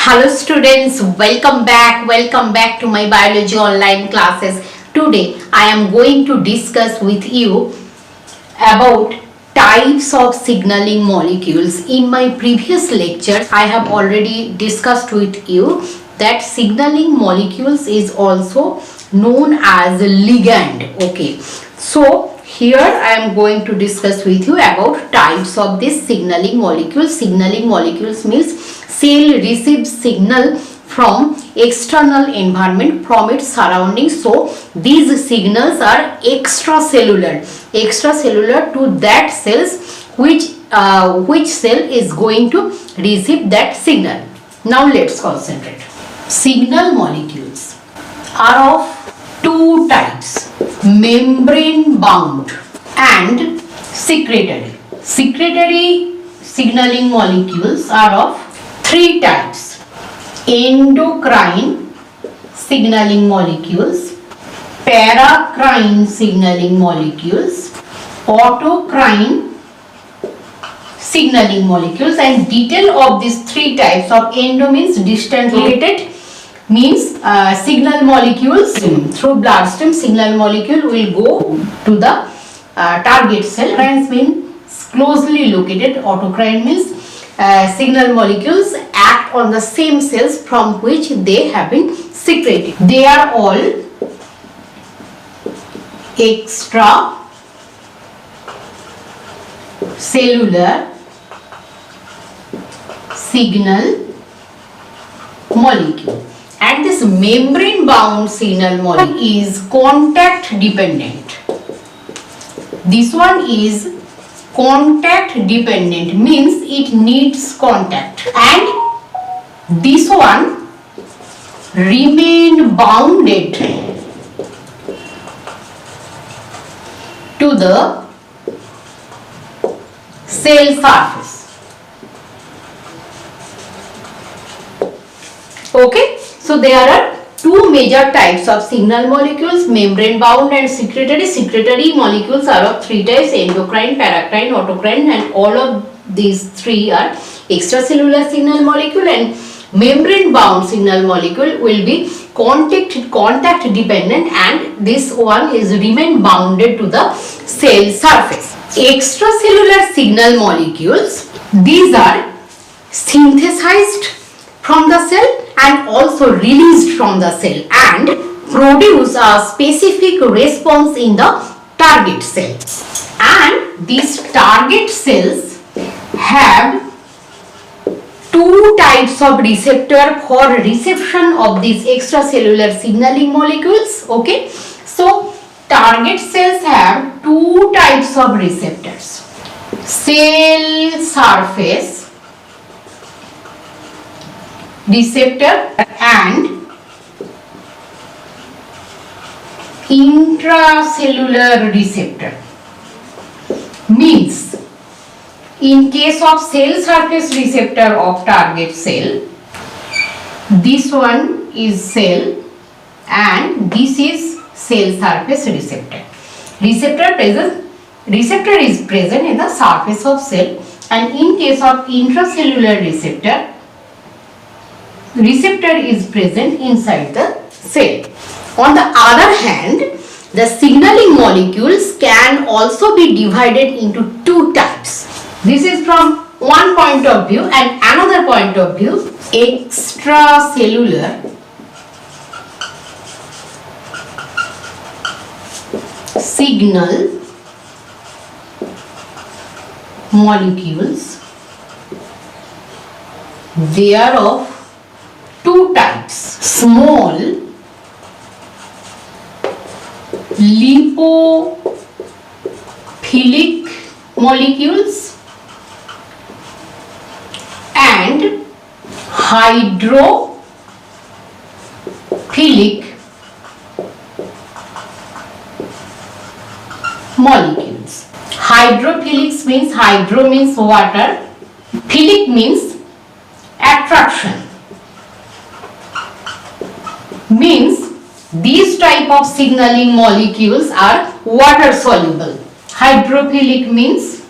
Hello students, welcome back to my biology online classes. Today I am going to discuss with you about types of signaling molecules. In my previous lecture I have already discussed with you that signaling molecules is also known as ligand. Okay, so here I am going to discuss with you about types of this signaling molecules. Signaling molecules means cell receives signal from external environment, from its surroundings. So these signals are extracellular to that cells which cell is going to receive that signal. Now let's concentrate. Signal molecules are of two types: membrane bound and secretory. Secretory signaling molecules are of three types: endocrine signaling molecules, paracrine signaling molecules, autocrine signaling molecules. And detail of these three types of endo means distant related, means signal molecules through bloodstream. Signal molecule will go to the target cell. Autocrine means closely located. Autocrine means signal molecules act on the same cells from which they have been secreted. They are all extracellular signal molecule. And this membrane bound signal molecule is contact dependent. This one is contact dependent, means it needs contact, and this one remain bounded to the cell surface. Okay, so there are two major types of signal molecules: membrane bound and secretory. Secretory molecules are of three types: endocrine, paracrine, autocrine, and all of these three are extracellular signal molecule. And membrane bound signal molecule will be contact dependent, and this one is remain bounded to the cell surface. Extracellular signal molecules, these are synthesized from the cell and also released from the cell and produce a specific response in the target cell. And these target cells have two types of receptor for reception of these extracellular signaling molecules. Okay, so target cells have two types of receptors: cell surface receptor and intracellular receptor. Means in case of cell surface receptor of target cell, this one is cell and this is cell surface receptor. Receptor is present in the surface of cell, and in case of intracellular receptor is present inside the cell. On the other hand, the signaling molecules can also be divided into two types. This is from one point of view, and another point of view: extracellular signal molecules. They are of two types: small lipophilic molecules and hydrophilic molecules. Hydrophilic means, hydro means water, philic means attraction, means these type of signaling molecules are water soluble. Hydrophilic means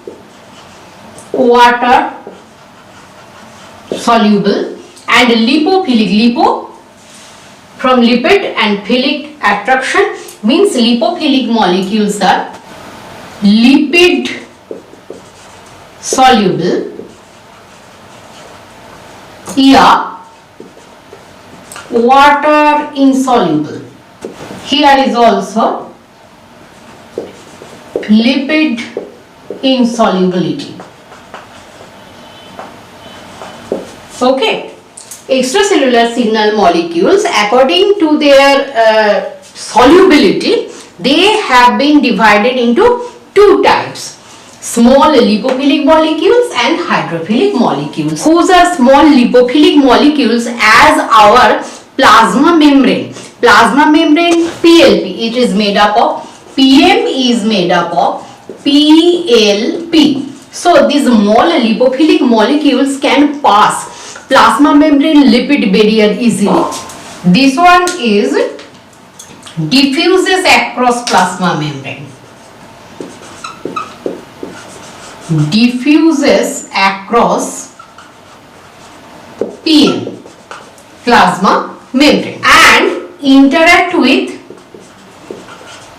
water soluble And lipophilic, lipo from lipid and philic attraction means lipophilic molecules are lipid soluble, water insoluble. Here is also lipid insolubility. Okay. Extracellular signal molecules, according to their solubility, they have been divided into two types: small lipophilic molecules and hydrophilic molecules. Whose are small lipophilic molecules? As our plasma membrane. Plasma membrane, PLP, it is made up of, PM is made up of PLP. So these small lipophilic molecules can pass plasma membrane lipid barrier easily. This one is diffuses across plasma membrane. Diffuses across PM, plasma membrane, and interact with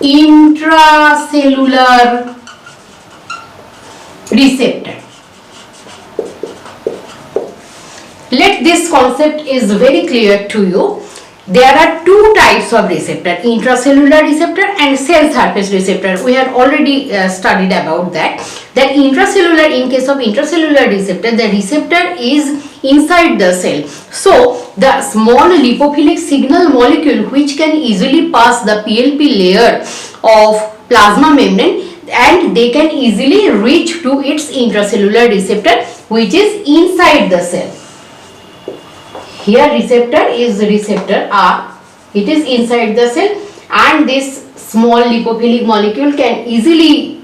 intracellular receptor. Let this concept is very clear to you. There are two types of receptor: intracellular receptor and cell surface receptor. We had already studied about that. That intracellular, in case of intracellular receptor, the receptor is inside the cell. So the small lipophilic signal molecule which can easily pass the PLP layer of plasma membrane, and they can easily reach to its intracellular receptor which is inside the cell. Here receptor is receptor R, it is inside the cell, and this small lipophilic molecule can easily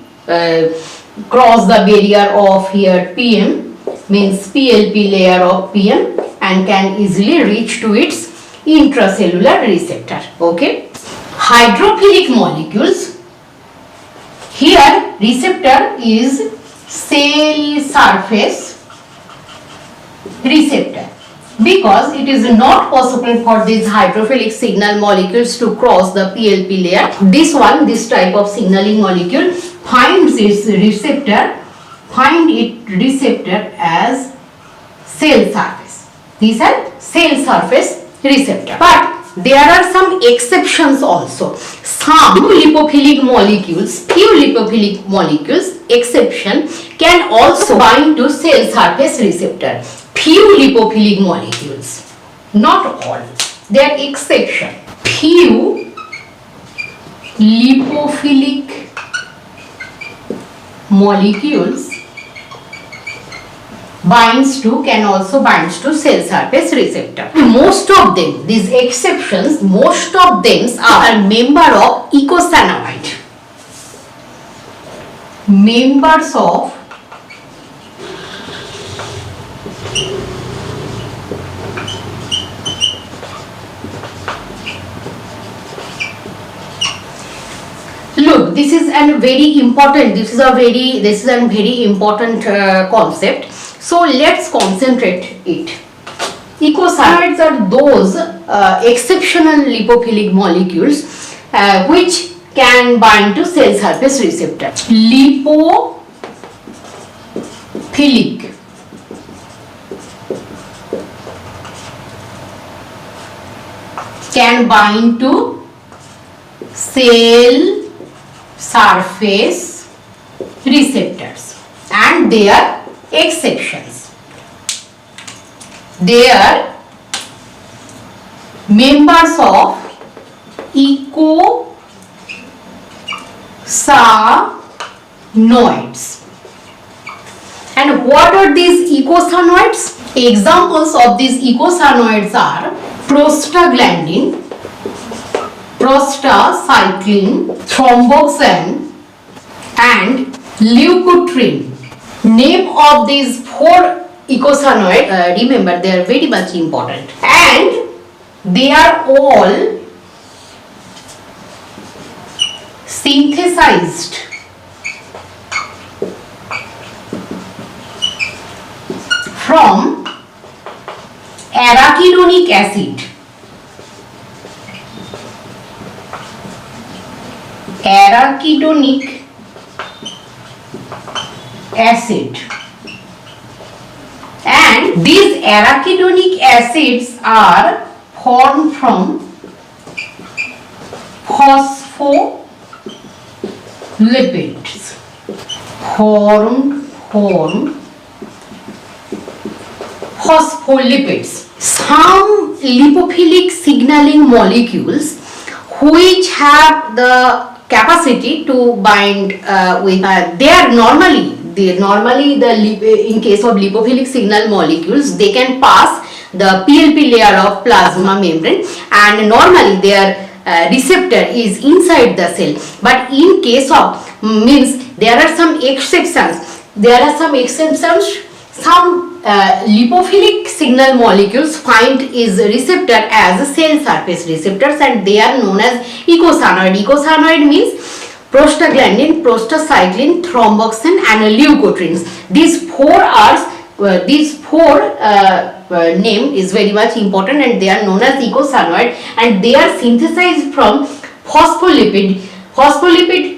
cross the barrier of here PM, means PLP layer of PM, and can easily reach to its intracellular receptor. Okay. Hydrophilic molecules, here receptor is cell surface receptor, because it is not possible for these hydrophilic signal molecules to cross the PLP layer. This one, this type of signaling molecule finds its receptor, as cell surface. These are cell surface receptor. But there are some exceptions also. Some lipophilic molecules, few lipophilic molecules, exception, can also bind to cell surface receptor. Few lipophilic molecules, not all, they are exception. Few lipophilic molecules can also binds to cell surface receptor. Most of them, these exceptions, most of them are member of eicosanoid. Members of look, this is a very important concept. So let's concentrate it. Eicosanoids are those exceptional lipophilic molecules which can bind to cell surface receptor. Lipophilic can bind to cell surface receptors, and they are exceptions. They are members of eicosanoids. And what are these eicosanoids? Examples of these eicosanoids are prostaglandin, prostacyclin, thromboxane, and leukotriene. Name of these four eicosanoids, remember, they are very much important, and they are all synthesized from arachidonic acid. Arachidonic acid. And these arachidonic acids are formed from phospholipids. Formed phospholipids. Some lipophilic signaling molecules which have the capacity to bind with they are normally in case of lipophilic signal molecules, they can pass the PLP layer of plasma membrane, and normally their receptor is inside the cell. But in case of there are some exceptions. Some lipophilic signal molecules find is receptor as cell surface receptors, and they are known as eicosanoid. Eicosanoid means prostaglandin, prostacyclin, thromboxane and leukotrienes. These four name is very much important, and they are known as eicosanoid, and they are synthesized from phospholipid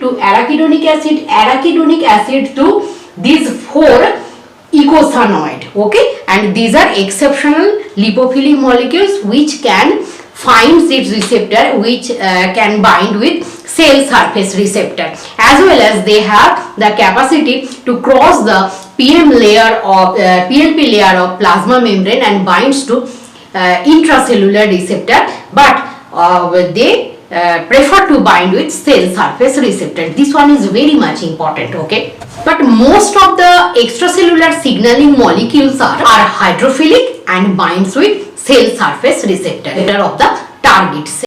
to arachidonic acid to these four eicosanoid. Okay, and these are exceptional lipophilic molecules which can find its receptor, which can bind with cell surface receptor, as well as they have the capacity to cross the PLP layer of plasma membrane and binds to intracellular receptor, but they prefer to bind with cell surface receptor. This one is very much important. Okay, but most of the extracellular signaling molecules are hydrophilic and binds with cell surface receptor of the target cell.